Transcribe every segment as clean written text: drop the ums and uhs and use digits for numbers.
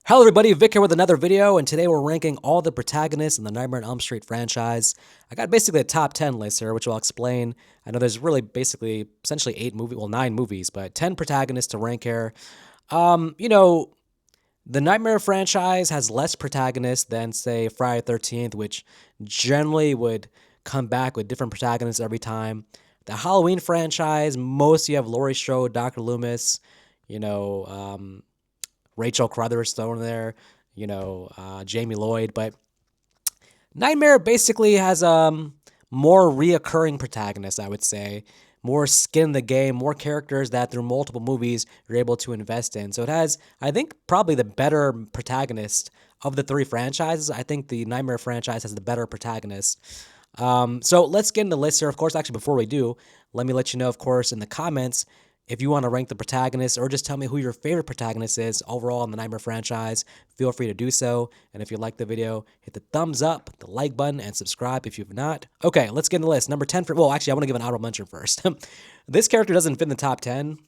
Hello everybody, Vic here with another video, and today we're ranking all the protagonists in the Nightmare on Elm Street franchise. I got basically a top 10 list here, which I'll explain. I know there's really basically essentially 9 movies, but 10 protagonists to rank here. You know, the Nightmare franchise has less protagonists than, say, Friday the 13th, which generally would come back with different protagonists every time. The Halloween franchise, most you have Laurie Strode, Dr. Loomis, you know, Rachel Carruthers thrown in there, Jamie Lloyd. But Nightmare basically has more reoccurring protagonists, I would say. More skin in the game, more characters that through multiple movies you're able to invest in. So it has, I think, probably the better protagonist of the three franchises. I think the Nightmare franchise has the better protagonist. So let's get into the list here. Of course, actually, before we do, let me let you know, of course, in the comments, if you want to rank the protagonists or just tell me who your favorite protagonist is overall in the Nightmare franchise, feel free to do so. And if you like the video, hit the thumbs up, the like button, and subscribe if you've not. Okay, let's get in the list. Number 10 well, actually, I want to give an honorable mention first. This character doesn't fit in the top 10.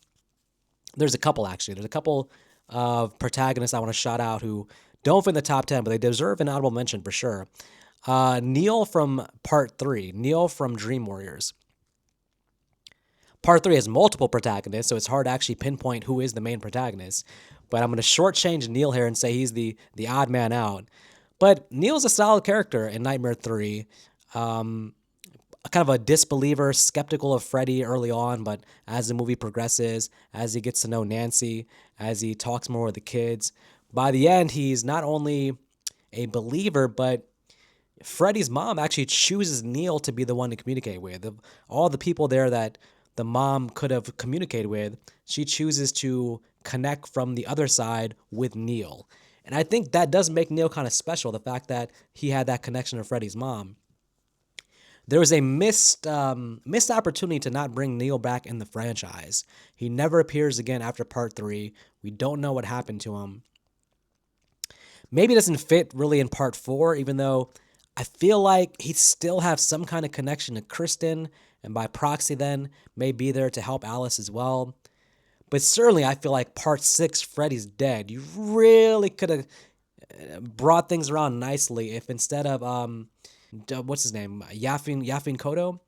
There's a couple, actually. There's a couple of protagonists I want to shout out who don't fit in the top 10, but they deserve an honorable mention for sure. Neil from Part 3. Neil from Dream Warriors. Part 3 has multiple protagonists, so it's hard to actually pinpoint who is the main protagonist. But I'm going to shortchange Neil here and say he's the odd man out. But Neil's a solid character in Nightmare 3. Kind of a disbeliever, skeptical of Freddy early on, but as the movie progresses, as he gets to know Nancy, as he talks more with the kids, by the end, he's not only a believer, but Freddy's mom actually chooses Neil to be the one to communicate with. All the people there that the mom could have communicated with, she chooses to connect from the other side with Neil. And I think that does make Neil kind of special, the fact that he had that connection to Freddy's mom. There was a missed opportunity to not bring Neil back in the franchise. He never appears again after Part 3. We don't know what happened to him. Maybe it doesn't fit really in Part 4, even though I feel like he'd still have some kind of connection to Kristen, and by proxy then may be there to help Alice as well. But certainly I feel like Part 6, Freddy's dead. You really could have brought things around nicely if instead of, what's his name, Yafin Kodo,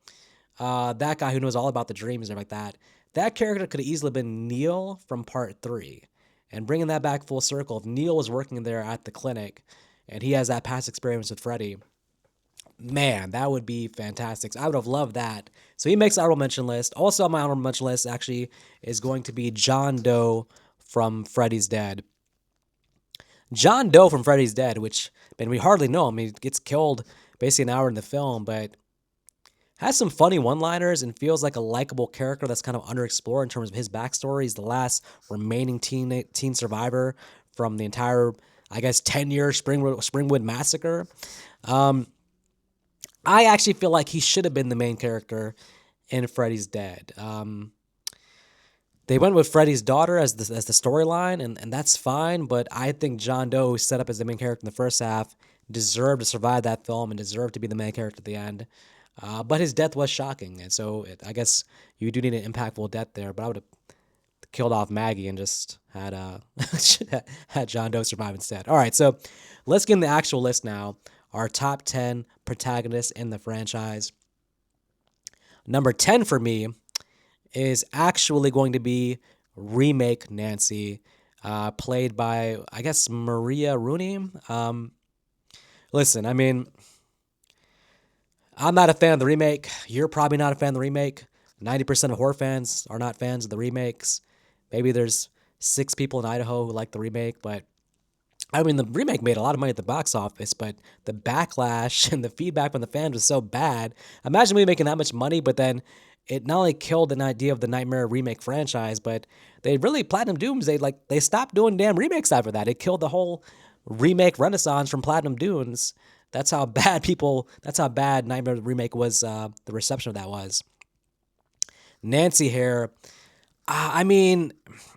that guy who knows all about the dreams and everything like that, that character could have easily been Neil from Part 3. And bringing that back full circle, if Neil was working there at the clinic and he has that past experience with Freddy, man, that would be fantastic. I would have loved that. So he makes the honorable mention list. Also on my honorable mention list actually is going to be John Doe from Freddy's Dead. John Doe from Freddy's Dead, which, man, we hardly know him. He gets killed basically an hour in the film, but has some funny one-liners and feels like a likable character that's kind of underexplored in terms of his backstory. He's the last remaining teen survivor from the entire, I guess, 10-year Springwood massacre. I actually feel like he should have been the main character in Freddy's Dead. They went with Freddy's daughter as the storyline, and that's fine, but I think John Doe, who's set up as the main character in the first half, deserved to survive that film and deserved to be the main character at the end. But his death was shocking, and so I guess you do need an impactful death there, but I would have killed off Maggie and just had had John Doe survive instead. All right, so let's get in the actual list now. Our top 10 protagonists in the franchise. Number 10 for me is actually going to be remake Nancy, played by, I guess, Maria Rooney. Listen, I mean, I'm not a fan of the remake. You're probably not a fan of the remake. 90% of horror fans are not fans of the remakes. Maybe there's 6 people in Idaho who like the remake, but I mean, the remake made a lot of money at the box office, but the backlash and the feedback from the fans was so bad. Imagine me making that much money, but then it not only killed an idea of the Nightmare remake franchise, but they really, Platinum Dooms, they stopped doing damn remakes after that. It killed the whole remake renaissance from Platinum Dunes. That's how bad Nightmare remake was, the reception of that was. Nancy here, I mean,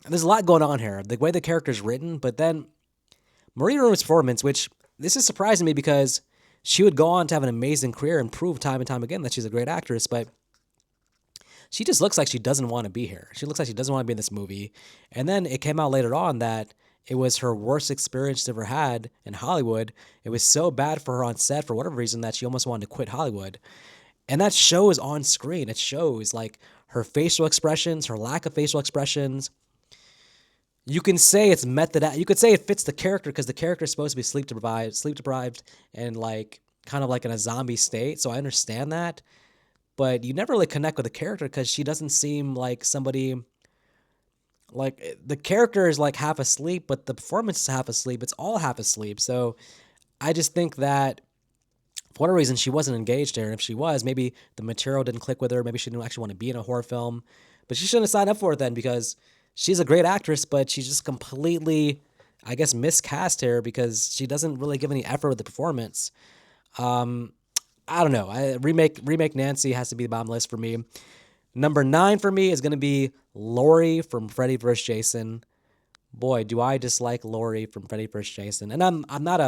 there's a lot going on here. The way the character's written, but then Maria Rooney's performance, which this is surprising me because she would go on to have an amazing career and prove time and time again that she's a great actress, but she just looks like she doesn't want to be here. She looks like she doesn't want to be in this movie. And then it came out later on that it was her worst experience she's ever had in Hollywood. It was so bad for her on set for whatever reason that she almost wanted to quit Hollywood. And that shows on screen. It shows like her facial expressions, her lack of facial expressions. You can say it's method. You could say it fits the character because the character is supposed to be sleep deprived, and like kind of like in a zombie state. So I understand that, but you never really connect with the character because she doesn't seem like somebody like the character is like half asleep, but the performance is half asleep. It's all half asleep. So I just think that for whatever reason she wasn't engaged there. And if she was, maybe the material didn't click with her. Maybe she didn't actually want to be in a horror film. But she shouldn't have signed up for it then because she's a great actress, but she's just completely, I guess, miscast here because she doesn't really give any effort with the performance. Um, I don't know. Remake Nancy has to be the bottom list for me. Number 9 for me is going to be Laurie from Freddy vs. Jason. Boy, do I dislike Laurie from Freddy vs. Jason. And I'm not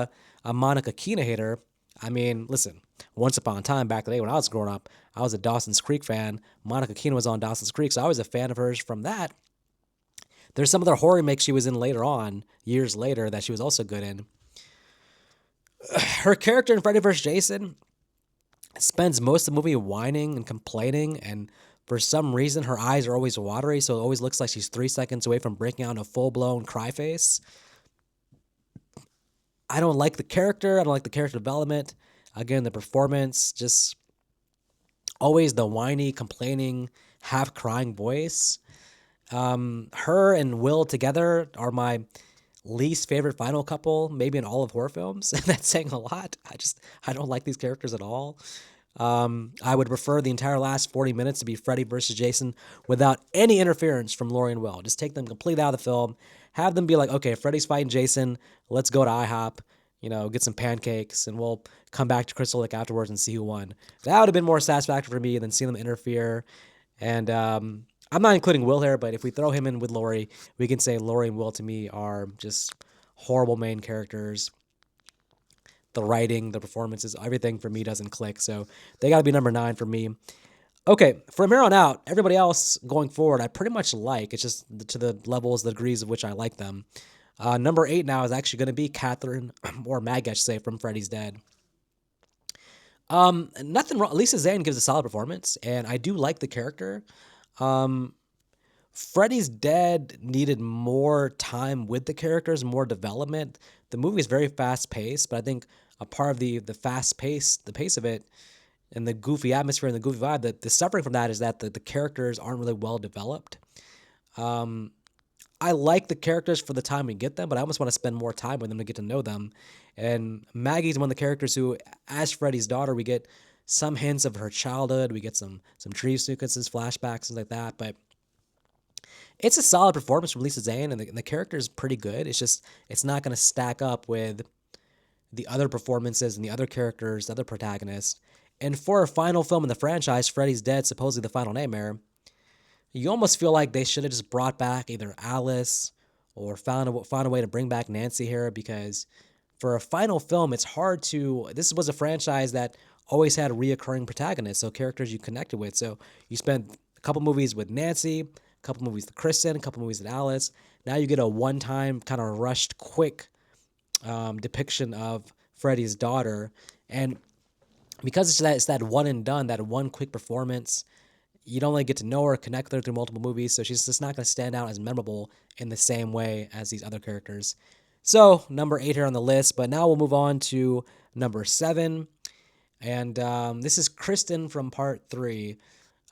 a Monica Keena hater. I mean, listen, once upon a time back in the day when I was growing up, I was a Dawson's Creek fan. Monica Keena was on Dawson's Creek, so I was a fan of hers from that. There's some other horror remakes she was in later on, years later, that she was also good in. Her character in Freddy vs. Jason spends most of the movie whining and complaining, and for some reason her eyes are always watery, so it always looks like she's 3 seconds away from breaking out in a full-blown cry face. I don't like the character. I don't like the character development. Again, the performance, just always the whiny, complaining, half crying voice. Her and Will together are my least favorite final couple, maybe in all of horror films. That's saying a lot. I don't like these characters at all. I would prefer the entire last 40 minutes to be Freddy versus Jason without any interference from Laurie and Will. Just take them completely out of the film. Have them be like, okay, Freddy's fighting Jason. Let's go to IHOP, get some pancakes, and we'll come back to Crystal Lake afterwards and see who won. That would have been more satisfactory for me than seeing them interfere. And I'm not including Will here, but if we throw him in with Laurie, we can say Laurie and Will to me are just horrible main characters. The writing, the performances, everything for me doesn't click. So they got to be number 9 for me. Okay, from here on out, everybody else going forward, I pretty much like. It's just to the levels, the degrees of which I like them. Number 8 now is actually going to be Catherine, or Maggie, I should say, from Freddy's Dead. Nothing wrong. Lisa Zane gives a solid performance, and I do like the character. Freddy's Dead needed more time with the characters, more development. The movie is very fast paced, but I think a part of the fast pace, the pace of it, and the goofy atmosphere and the goofy vibe, the suffering from that is that the characters aren't really well developed. I like the characters for the time we get them, but I almost want to spend more time with them to get to know them. And Maggie's one of the characters who, as Freddy's daughter, we get some hints of her childhood. We get some dream sequences, flashbacks, things like that. But it's a solid performance from Lisa Zane, and the character is pretty good. It's just it's not going to stack up with the other performances and the other characters, the other protagonists. And for a final film in the franchise, Freddy's Dead, supposedly the final nightmare, you almost feel like they should have just brought back either Alice or found a way to bring back Nancy here, because for a final film, it's hard to. This was a franchise that always had reoccurring protagonists, so characters you connected with. So you spent a couple movies with Nancy, a couple movies with Kristen, a couple movies with Alice. Now you get a one-time kind of rushed, quick depiction of Freddy's daughter, and because it's that one and done, that one quick performance, you don't really get to know her, connect with her through multiple movies, so she's just not going to stand out as memorable in the same way as these other characters. So, number 8 here on the list, but now we'll move on to number 7, and this is Kristen from Part 3.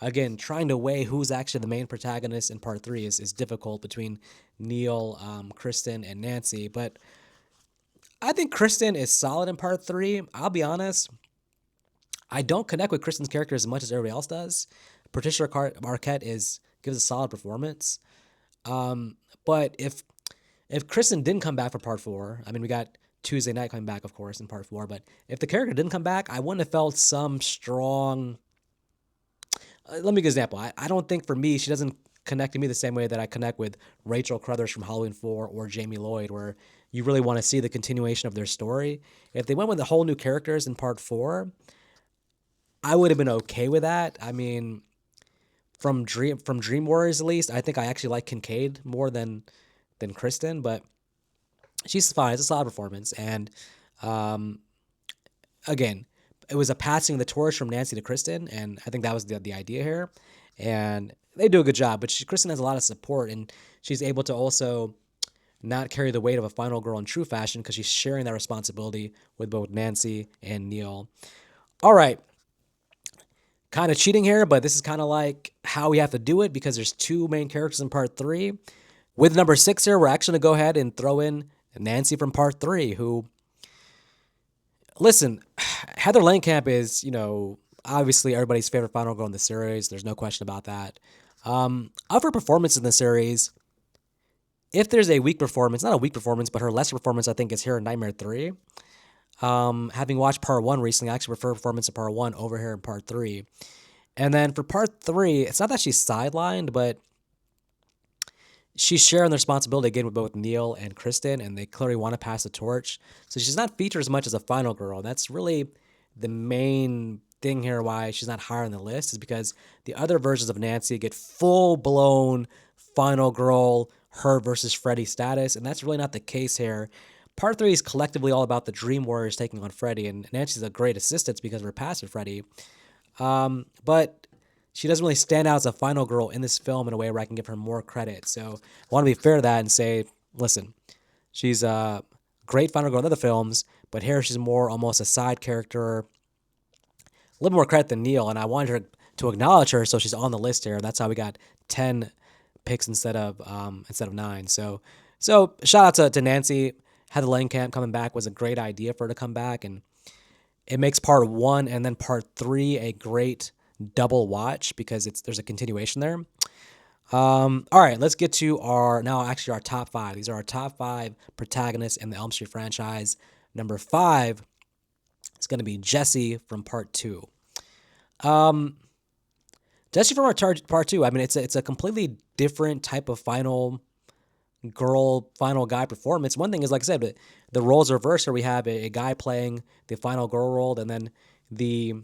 Again, trying to weigh who's actually the main protagonist in Part 3 is difficult between Neil, Kristen, and Nancy, but I think Kristen is solid in Part 3. I'll be honest, I don't connect with Kristen's character as much as everybody else does. Patricia Arquette gives a solid performance. But if Kristen didn't come back for Part 4, I mean, we got Tuesday Night coming back, of course, in Part 4, but if the character didn't come back, I wouldn't have felt some strong... let me give an example. I don't think for me, she doesn't connect to me the same way that I connect with Rachel Crothers from Halloween 4 or Jamie Lloyd, where you really want to see the continuation of their story. If they went with the whole new characters in Part 4, I would have been okay with that. I mean, from Dream Warriors at least, I think I actually like Kincaid more than Kristen, but she's fine. It's a solid performance, and um, again, it was a passing of the torch from Nancy to Kristen, and I think that was the idea here. And they do a good job, but Kristen has a lot of support, and she's able to also not carry the weight of a final girl in true fashion because she's sharing that responsibility with both Nancy and Neil. All right, kind of cheating here, but this is kind of like how we have to do it because there's two main characters in part three. With number six here, we're actually going to go ahead and throw in Nancy from part three, who, listen, Heather Langenkamp is, obviously everybody's favorite final girl in the series. There's no question about that. Of her performance in the series, if there's a weak performance, not a weak performance, but her lesser performance, I think, is here in Nightmare 3. Having watched part one recently, I actually prefer performance of part one over here in part three. And then for part three, it's not that she's sidelined, but she's sharing the responsibility again with both Neil and Kristen, and they clearly want to pass the torch. So she's not featured as much as a final girl. That's really the main thing here why she's not higher on the list, is because the other versions of Nancy get full-blown final girl, her versus Freddy status, and that's really not the case here. Part three is collectively all about the Dream Warriors taking on Freddy, and Nancy's a great assistance because of her past with Freddy. But she doesn't really stand out as a final girl in this film in a way where I can give her more credit. So I want to be fair to that and say, listen, she's a great final girl in other films, but here she's more almost a side character, a little more credit than Neil, and I wanted her to acknowledge her, so she's on the list here, and that's how we got 10 picks instead of 9. So shout out to Nancy. Heather Langenkamp coming back was a great idea for her to come back, and it makes part one and then part three a great double watch because there's a continuation there. All right, let's get to our top five. These are our top five protagonists in the Elm Street franchise. Number 5 is going to be Jesse from part 2. Jesse from part 2. I mean, it's a completely different type of final girl, final guy performance. One thing is, like I said, the roles are reversed, where we have a guy playing the final girl role, and then the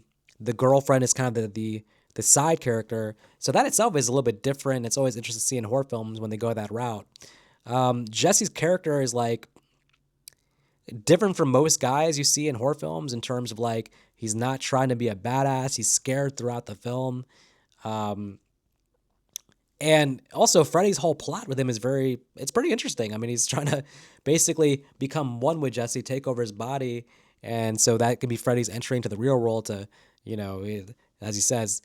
girlfriend is kind of the side character. So that itself is a little bit different. It's always interesting to see in horror films when they go that route. Jesse's character is like different from most guys you see in horror films in terms of like he's not trying to be a badass. He's scared throughout the film. And also Freddy's whole plot with him is it's pretty interesting. I mean, he's trying to basically become one with Jesse, take over his body. And so that could be Freddy's entry into the real world to, as he says,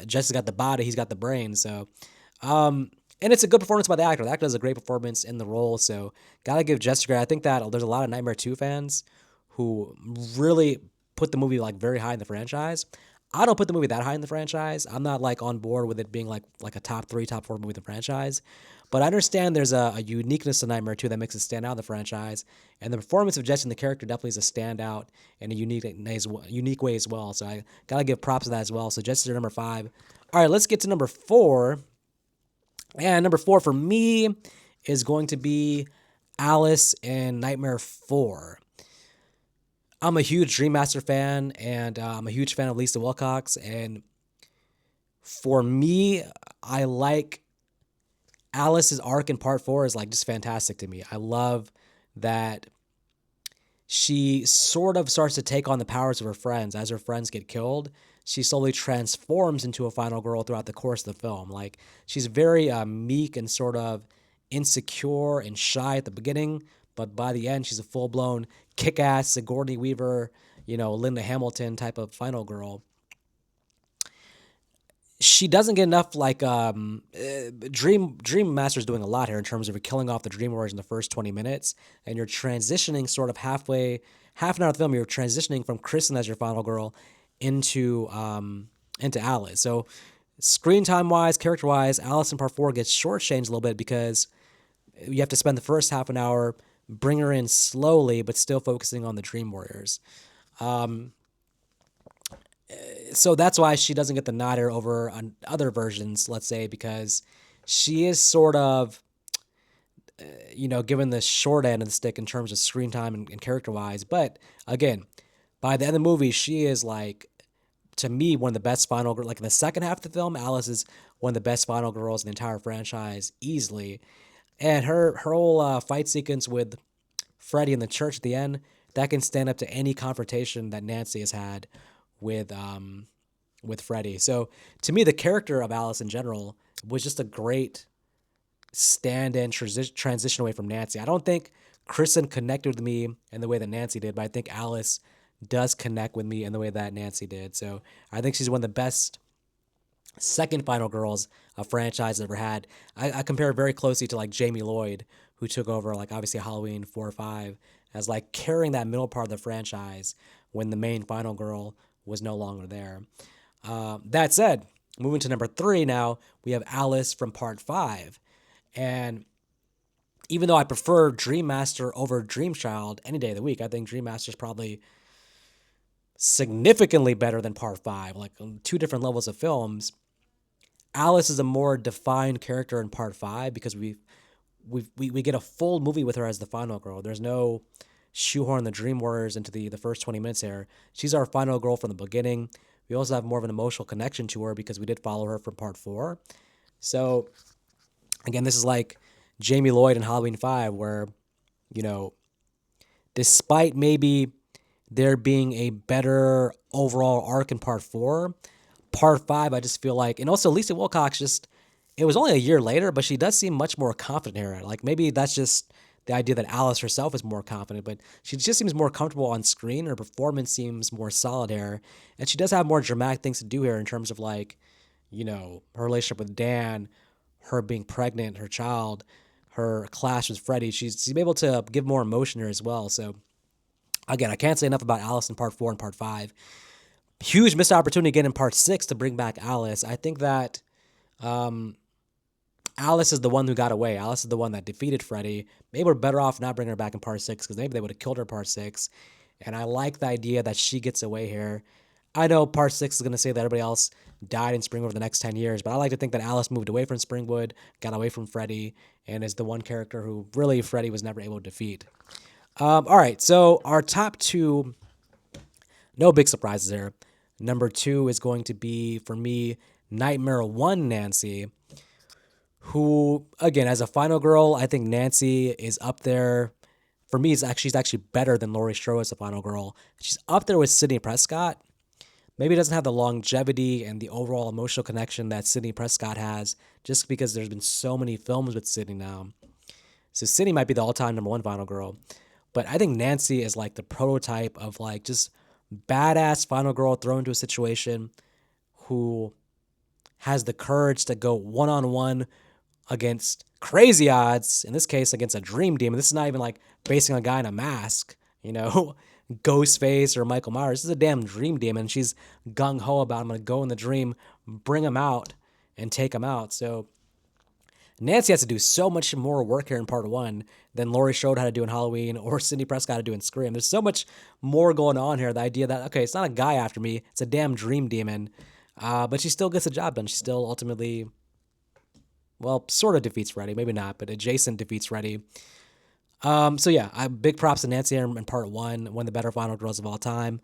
Jesse's got the body, he's got the brain. So, and it's a good performance by the actor. The actor does a great performance in the role. So gotta give Jesse credit. I think that there's a lot of Nightmare 2 fans who really put the movie like very high in the franchise. I don't put the movie that high in the franchise. I'm not like on board with it being like a top 3, top 4 movie in the franchise. But I understand there's a uniqueness to Nightmare 2 that makes it stand out in the franchise. And the performance of Jesse and the character definitely is a standout in a unique way as well. So I got to give props to that as well. So Jesse's your number 5. All right, let's get to number 4. And number 4 for me is going to be Alice in Nightmare 4. I'm a huge Dream Master fan, and I'm a huge fan of Lisa Wilcox. And for me, I like Alice's arc in part 4 is like just fantastic to me. I love that she sort of starts to take on the powers of her friends. As her friends get killed, she slowly transforms into a final girl throughout the course of the film. Like, she's very meek and sort of insecure and shy at the beginning, but by the end, she's a full-blown kick-ass Sigourney Weaver, Linda Hamilton type of final girl. She doesn't get enough, like, Dream Master's doing a lot here in terms of killing off the Dream Warriors in the first 20 minutes, and you're transitioning sort of half an hour of the film, you're transitioning from Kristen as your final girl into Alice. So screen time-wise, character-wise, Alice in part 4 gets shortchanged a little bit because you have to spend the first half an hour bring her in slowly, but still focusing on the Dream Warriors. So that's why she doesn't get the nod here over on other versions, let's say, because she is sort of, given the short end of the stick in terms of screen time and character-wise. But again, by the end of the movie, she is like, to me, one of the best final girls. Like in the second half of the film, Alice is one of the best final girls in the entire franchise, easily. And her whole fight sequence with Freddy in the church at the end, that can stand up to any confrontation that Nancy has had with Freddy. So to me, the character of Alice in general was just a great stand-in transition away from Nancy. I don't think Kristen connected with me in the way that Nancy did, but I think Alice does connect with me in the way that Nancy did. So I think she's one of the best second final girls a franchise ever had. I compare it very closely to like Jamie Lloyd, who took over like obviously Halloween 4 or 5 as like carrying that middle part of the franchise when the main final girl was no longer there. That said, moving to number 3 now, we have Alice from part 5. And even though I prefer Dream Master over Dream Child any day of the week, I think Dream Master is probably significantly better than part 5, like on 2 different levels of films. Alice is a more defined character in part 5 because we get a full movie with her as the final girl. There's no shoehorn the Dream Warriors into the first 20 minutes here. She's our final girl from the beginning. We also have more of an emotional connection to her because we did follow her from part 4. So again, this is like Jamie Lloyd in Halloween 5, where, you know, despite maybe there being a better overall arc in part 4, part 5, I just feel like, and also Lisa Wilcox just, it was only a year later, but she does seem much more confident here. Like maybe that's just the idea that Alice herself is more confident, but she just seems more comfortable on screen. Her performance seems more solid here. And she does have more dramatic things to do here in terms of like, her relationship with Dan, her being pregnant, her child, her clash with Freddy. She's able to give more emotion here as well. So again, I can't say enough about Alice in part 4 and part 5. Huge missed opportunity again in part 6 to bring back Alice. I think that Alice is the one who got away. Alice is the one that defeated Freddy. Maybe we're better off not bringing her back in part 6 because maybe they would have killed her in part 6. And I like the idea that she gets away here. I know part 6 is going to say that everybody else died in Springwood over the next 10 years, but I like to think that Alice moved away from Springwood, got away from Freddy, and is the one character who really Freddy was never able to defeat. All right, so our top 2, no big surprises there. Number 2 is going to be, for me, Nightmare 1 Nancy, who, again, as a final girl, I think Nancy is up there. For me, she's actually better than Laurie Strode as a final girl. She's up there with Sidney Prescott. Maybe it doesn't have the longevity and the overall emotional connection that Sidney Prescott has, just because there's been so many films with Sidney now. So Sidney might be the all-time number 1 final girl. But I think Nancy is like the prototype of like just badass final girl thrown into a situation who has the courage to go one-on-one against crazy odds, in this case against a dream demon. This is not even like basing on a guy in a mask, Ghostface or Michael Myers. This is a damn dream demon. She's gung-ho about I'm going to go in the dream, bring him out, and take him out. So Nancy has to do so much more work here in part 1 than Laurie Strode had to do in Halloween or Sidney Prescott had to do in Scream. There's so much more going on here. The idea that, okay, it's not a guy after me, it's a damn dream demon. But she still gets the job done. She still ultimately, well, sort of defeats Freddy. Maybe not, but adjacent defeats Freddy. So yeah, big props to Nancy in part 1, one of the better final girls of all time.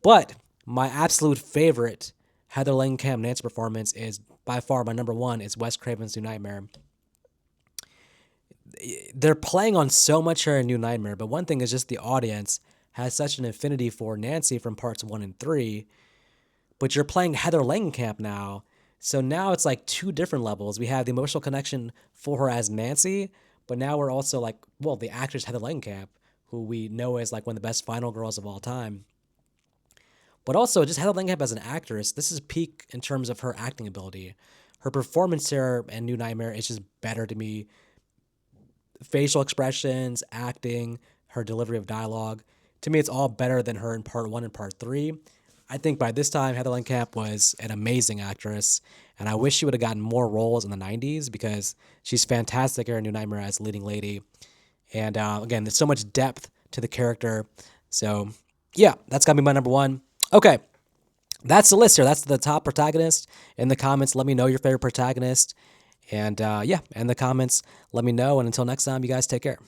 But my absolute favorite Heather Langenkamp Nancy performance is by far my number 1 is Wes Craven's New Nightmare. They're playing on so much here in New Nightmare, but one thing is just the audience has such an affinity for Nancy from parts 1 and 3, but you're playing Heather Langenkamp now, so now it's like 2 different levels. We have the emotional connection for her as Nancy, but now we're also like, well, the actress Heather Langenkamp, who we know as like one of the best final girls of all time. But also, just Heather Langenkamp as an actress, this is peak in terms of her acting ability. Her performance here in New Nightmare is just better to me. Facial expressions, acting, her delivery of dialogue. To me, it's all better than her in part 1 and part 3. I think by this time, Heather Langenkamp was an amazing actress, and I wish she would have gotten more roles in the 90s because she's fantastic here in New Nightmare as leading lady. And again, there's so much depth to the character. So yeah, that's got to be my number 1. Okay, that's the list here. That's the top protagonist. In the comments, let me know your favorite protagonist. And yeah, in the comments, let me know. And until next time, you guys take care.